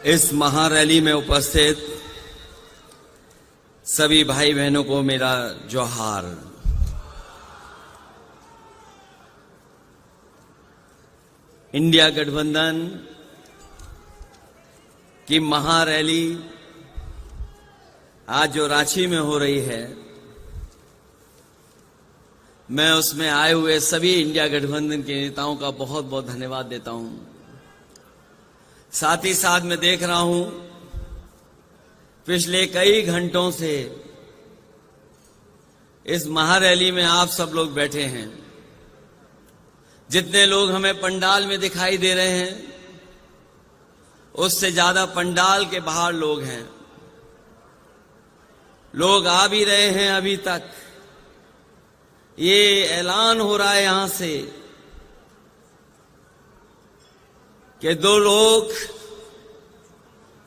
इस महारैली में उपस्थित सभी भाई बहनों को मेरा जोहार। इंडिया गठबंधन की महारैली आज जो रांची में हो रही है, मैं उसमें आए हुए सभी इंडिया गठबंधन के नेताओं का बहुत बहुत धन्यवाद देता हूं। साथ ही साथ मैं देख रहा हूं पिछले कई घंटों से इस महारैली में आप सब लोग बैठे हैं। जितने लोग हमें पंडाल में दिखाई दे रहे हैं, उससे ज्यादा पंडाल के बाहर लोग हैं। लोग आ भी रहे हैं। अभी तक ये ऐलान हो रहा है यहां से कि दो लोग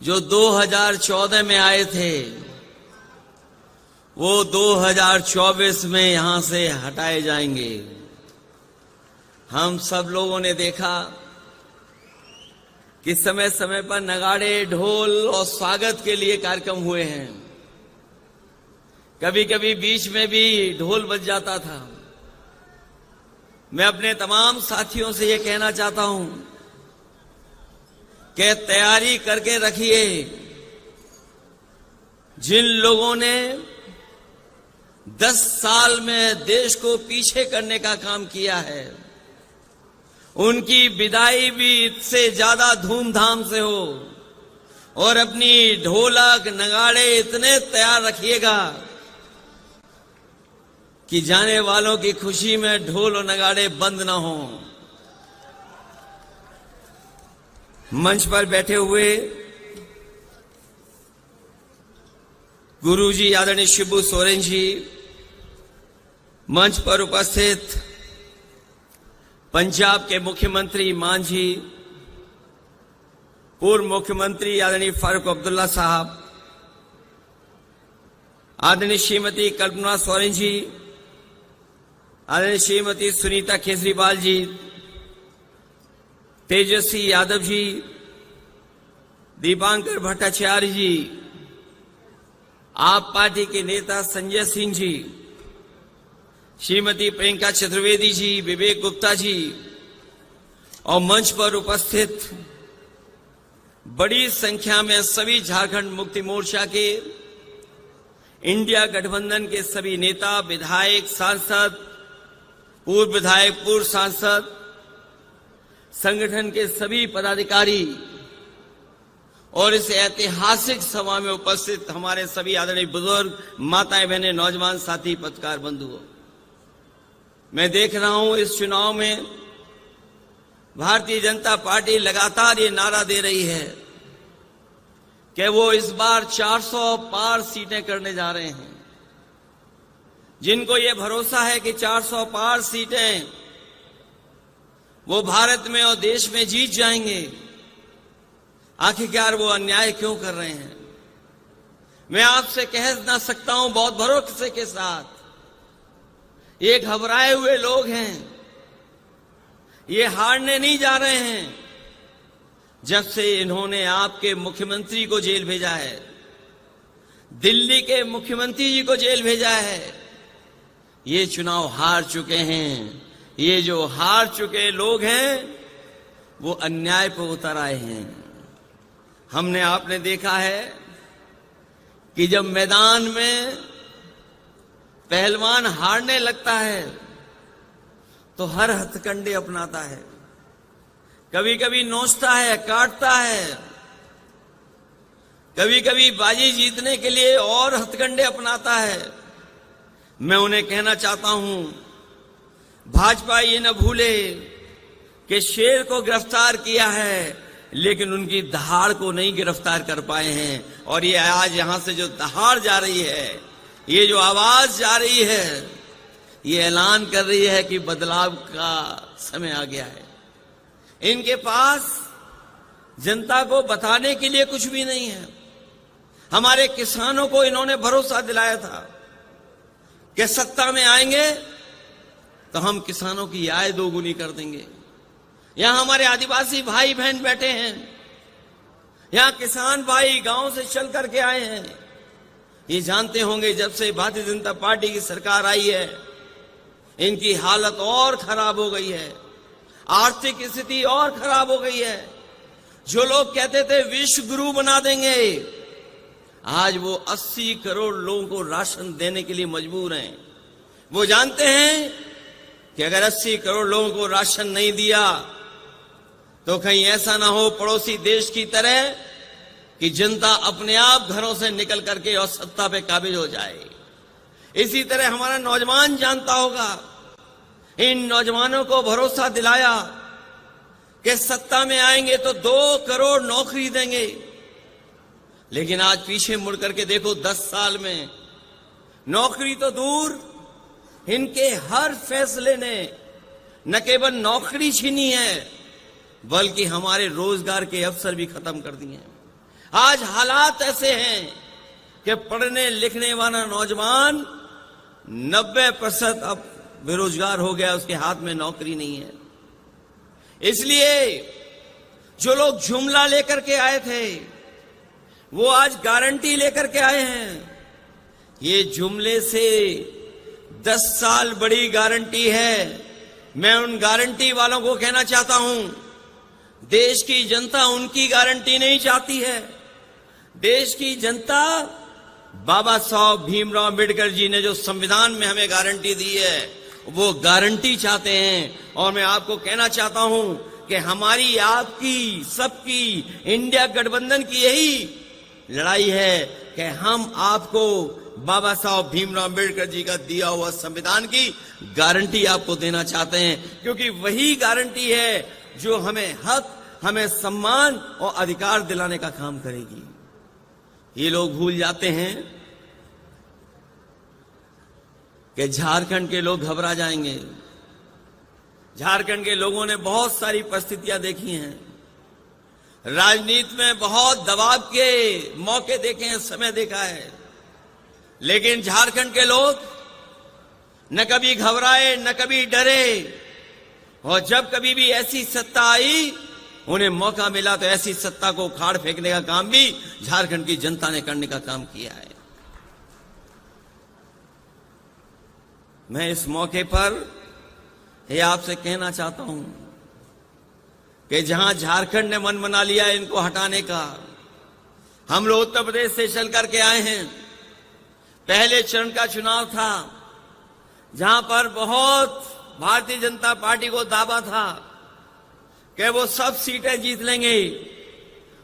जो 2014 में आए थे, वो 2024 में यहां से हटाए जाएंगे। हम सब लोगों ने देखा कि समय समय पर नगाड़े, ढोल और स्वागत के लिए कार्यक्रम हुए हैं। कभी कभी बीच में भी ढोल बज जाता था। मैं अपने तमाम साथियों से ये कहना चाहता हूं कि तैयारी करके रखिए। जिन लोगों ने 10 साल में देश को पीछे करने का काम किया है, उनकी विदाई भी इससे ज्यादा धूमधाम से हो। और अपनी ढोलक नगाड़े इतने तैयार रखिएगा कि जाने वालों की खुशी में ढोल और नगाड़े बंद ना हो। मंच पर बैठे हुए गुरुजी आदरणीय शिबू सोरेन जी, मंच पर उपस्थित पंजाब के मुख्यमंत्री मान जी, पूर्व मुख्यमंत्री आदरणीय फारूक अब्दुल्ला साहब, आदरणीय श्रीमती कल्पना सोरेन जी, आदरणीय श्रीमती सुनीता केजरीवाल जी, तेजस्वी यादव जी, दीपांकर भट्टाचार्य जी, आप पार्टी के नेता संजय सिंह जी, श्रीमती प्रियंका चतुर्वेदी जी, विवेक गुप्ता जी और मंच पर उपस्थित बड़ी संख्या में सभी झारखंड मुक्ति मोर्चा के, इंडिया गठबंधन के सभी नेता, विधायक, सांसद, पूर्व विधायक, पूर्व सांसद, संगठन के सभी पदाधिकारी और इस ऐतिहासिक सभा में उपस्थित हमारे सभी आदरणीय बुजुर्ग, माताएं, बहनें, नौजवान साथी, पत्रकार बंधुओं, मैं देख रहा हूं इस चुनाव में भारतीय जनता पार्टी लगातार ये नारा दे रही है कि वो इस बार 400 पार सीटें करने जा रहे हैं। जिनको ये भरोसा है कि 400 पार सीटें वो भारत में और देश में जीत जाएंगे, आखिरकार वो अन्याय क्यों कर रहे हैं? मैं आपसे कह ना सकता हूं बहुत भरोसे के साथ, ये घबराए हुए लोग हैं। ये हारने नहीं जा रहे हैं। जब से इन्होंने आपके मुख्यमंत्री को जेल भेजा है, दिल्ली के मुख्यमंत्री जी को जेल भेजा है, ये चुनाव हार चुके हैं। ये जो हार चुके लोग हैं वो अन्याय पर उतर आए हैं। हमने आपने देखा है कि जब मैदान में पहलवान हारने लगता है तो हर हथकंडे अपनाता है। कभी कभी नोचता है, काटता है, कभी कभी बाजी जीतने के लिए और हथकंडे अपनाता है। मैं उन्हें कहना चाहता हूं, भाजपा ये न भूले कि शेर को गिरफ्तार किया है लेकिन उनकी दहाड़ को नहीं गिरफ्तार कर पाए हैं। और ये आज यहां से जो दहाड़ जा रही है, ये जो आवाज जा रही है, ये ऐलान कर रही है कि बदलाव का समय आ गया है। इनके पास जनता को बताने के लिए कुछ भी नहीं है। हमारे किसानों को इन्होंने भरोसा दिलाया था कि सत्ता में आएंगे तो हम किसानों की आय दोगुनी कर देंगे। यहां हमारे आदिवासी भाई बहन बैठे हैं, यहाँ किसान भाई गांव से चल करके आए हैं। ये जानते होंगे जब से भारतीय जनता पार्टी की सरकार आई है, इनकी हालत और खराब हो गई है, आर्थिक स्थिति और खराब हो गई है। जो लोग कहते थे विश्व गुरु बना देंगे, आज वो 80 करोड़ लोगों को राशन देने के लिए मजबूर हैं। वो जानते हैं कि अगर 80 करोड़ लोगों को राशन नहीं दिया तो कहीं ऐसा ना हो पड़ोसी देश की तरह कि जनता अपने आप घरों से निकल करके और सत्ता पे काबिज हो जाए। इसी तरह हमारा नौजवान जानता होगा, इन नौजवानों को भरोसा दिलाया कि सत्ता में आएंगे तो 2 करोड़ नौकरी देंगे, लेकिन आज पीछे मुड़ करके देखो 10 साल में नौकरी तो दूर, इनके हर फैसले ने न केवल नौकरी छीनी है बल्कि हमारे रोजगार के अवसर भी खत्म कर दिए हैं। आज हालात ऐसे हैं कि पढ़ने लिखने वाला नौजवान 90% अब बेरोजगार हो गया, उसके हाथ में नौकरी नहीं है। इसलिए जो लोग जुमला लेकर के आए थे वो आज गारंटी लेकर के आए हैं। ये जुमले से 10 साल बड़ी गारंटी है। मैं उन गारंटी वालों को कहना चाहता हूं, देश की जनता उनकी गारंटी नहीं चाहती है। देश की जनता बाबा साहब भीमराव अम्बेडकर जी ने जो संविधान में हमें गारंटी दी है वो गारंटी चाहते हैं। और मैं आपको कहना चाहता हूं कि हमारी, आपकी, सबकी, इंडिया गठबंधन की यही लड़ाई है कि हम आपको बाबा साहब भीमराव अम्बेडकर जी का दिया हुआ संविधान की गारंटी आपको देना चाहते हैं, क्योंकि वही गारंटी है जो हमें हक, हमें सम्मान और अधिकार दिलाने का काम करेगी। ये लोग भूल जाते हैं कि झारखंड के लोग घबरा जाएंगे। झारखंड के लोगों ने बहुत सारी परिस्थितियां देखी हैं, राजनीति में बहुत दबाव के मौके देखे हैं, समय देखा है, लेकिन झारखंड के लोग न कभी घबराए न कभी डरे। और जब कभी भी ऐसी सत्ता आई, उन्हें मौका मिला तो ऐसी सत्ता को उखाड़ फेंकने का काम भी झारखंड की जनता ने करने का काम किया है। मैं इस मौके पर यह आपसे कहना चाहता हूं कि जहां झारखंड ने मन बना लिया इनको हटाने का, हम लोग उत्तर प्रदेश से चल करके आए हैं। पहले चरण का चुनाव था जहां पर बहुत भारतीय जनता पार्टी को दावा था कि वो सब सीटें जीत लेंगे,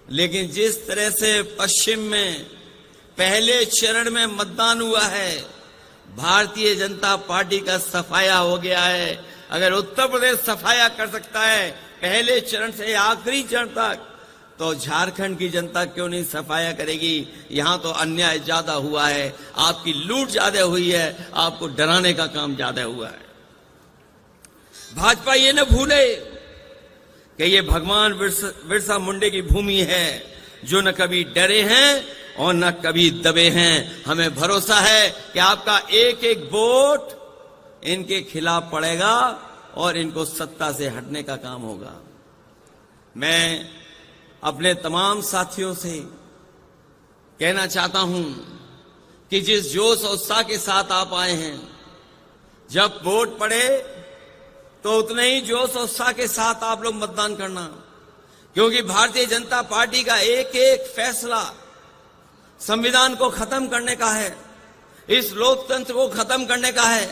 लेकिन जिस तरह से पश्चिम में पहले चरण में मतदान हुआ है, भारतीय जनता पार्टी का सफाया हो गया है। अगर उत्तर प्रदेश सफाया कर सकता है पहले चरण से आखिरी चरण तक, तो झारखंड की जनता क्यों नहीं सफाया करेगी। यहां तो अन्याय ज्यादा हुआ है, आपकी लूट ज्यादा हुई है, आपको डराने का काम ज्यादा हुआ है। भाजपा ये न भूले कि ये भगवान बिरसा मुंडे की भूमि है, जो न कभी डरे हैं और न कभी दबे हैं। हमें भरोसा है कि आपका एक एक वोट इनके खिलाफ पड़ेगा और इनको सत्ता से हटने का काम होगा। मैं अपने तमाम साथियों से कहना चाहता हूं कि जिस जोश और उत्साह के साथ आप आए हैं, जब वोट पड़े तो उतने ही जोश और उत्साह के साथ आप लोग मतदान करना, क्योंकि भारतीय जनता पार्टी का एक एक फैसला संविधान को खत्म करने का है, इस लोकतंत्र को खत्म करने का है।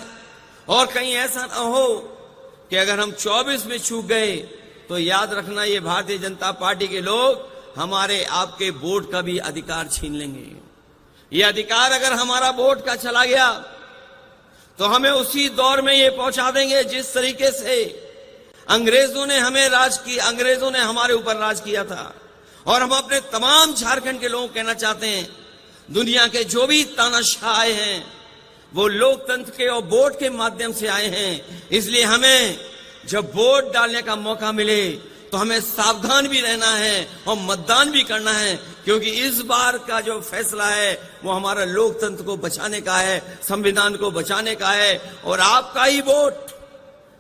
और कहीं ऐसा न हो कि अगर हम 24 में चूक गए तो याद रखना, ये भारतीय जनता पार्टी के लोग हमारे आपके वोट का भी अधिकार छीन लेंगे। ये अधिकार अगर हमारा वोट का चला गया तो हमें उसी दौर में ये पहुंचा देंगे जिस तरीके से अंग्रेजों ने हमें राज किया, अंग्रेजों ने हमारे ऊपर राज किया था। और हम अपने तमाम झारखंड के लोगों को कहना चाहते हैं, दुनिया के जो भी तानाशाह आए हैं वो लोकतंत्र के और वोट के माध्यम से आए हैं। इसलिए हमें जब वोट डालने का मौका मिले तो हमें सावधान भी रहना है और मतदान भी करना है, क्योंकि इस बार का जो फैसला है वो हमारा लोकतंत्र को बचाने का है, संविधान को बचाने का है। और आपका ही वोट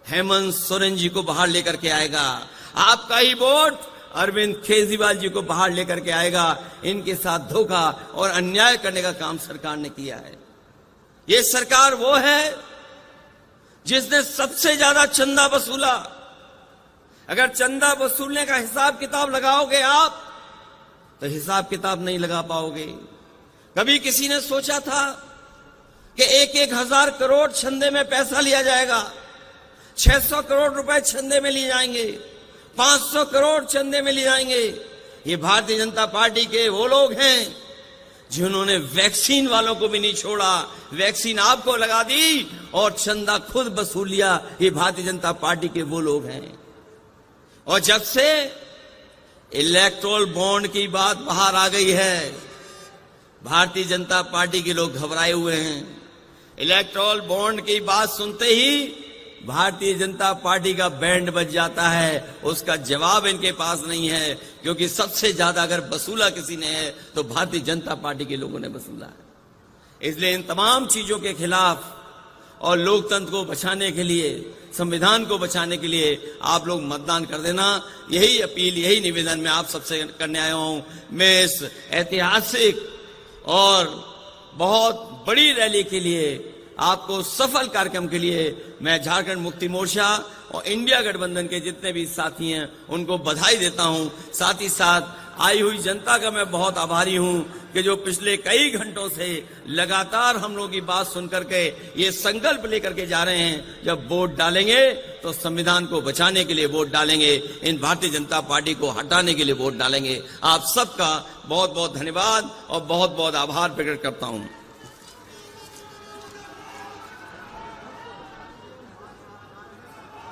हेमंत सोरेन जी को बाहर लेकर के आएगा, आपका ही वोट अरविंद केजरीवाल जी को बाहर लेकर के आएगा। इनके साथ धोखा और अन्याय करने का काम सरकार ने किया है। ये सरकार वो है जिसने सबसे ज्यादा चंदा वसूला। अगर चंदा वसूलने का हिसाब किताब लगाओगे आप तो हिसाब किताब नहीं लगा पाओगे। कभी किसी ने सोचा था कि 1,000 करोड़ चंदे में पैसा लिया जाएगा, 600 करोड़ रुपए चंदे में लिए जाएंगे, 500 करोड़ चंदे में लिए जाएंगे। ये भारतीय जनता पार्टी के वो लोग हैं जिन्होंने वैक्सीन वालों को भी नहीं छोड़ा। वैक्सीन आपको लगा दी और चंदा खुद वसूल लिया। ये भारतीय जनता पार्टी के वो लोग हैं। और जब से इलेक्टोरल बॉन्ड की बात बाहर आ गई है, भारतीय जनता पार्टी के लोग घबराए हुए हैं। इलेक्टोरल बॉन्ड की बात सुनते ही भारतीय जनता पार्टी का बैंड बज जाता है। उसका जवाब इनके पास नहीं है, क्योंकि सबसे ज्यादा अगर वसूला किसी ने है तो भारतीय जनता पार्टी के लोगों ने वसूला है। इसलिए इन तमाम चीजों के खिलाफ और लोकतंत्र को बचाने के लिए, संविधान को बचाने के लिए आप लोग मतदान कर देना। यही अपील, यही निवेदन मैं आप सबसे करने आया हूं। मैं इस ऐतिहासिक और बहुत बड़ी रैली के लिए, आपको सफल कार्यक्रम के लिए मैं झारखंड मुक्ति मोर्चा और इंडिया गठबंधन के जितने भी साथी हैं उनको बधाई देता हूं। साथ ही साथ आई हुई जनता का मैं बहुत आभारी हूं कि जो पिछले कई घंटों से लगातार हम लोगों की बात सुनकर के ये संकल्प लेकर के जा रहे हैं, जब वोट डालेंगे तो संविधान को बचाने के लिए वोट डालेंगे, इन भारतीय जनता पार्टी को हटाने के लिए वोट डालेंगे। आप सबका बहुत बहुत धन्यवाद और बहुत बहुत आभार प्रकट करता हूं।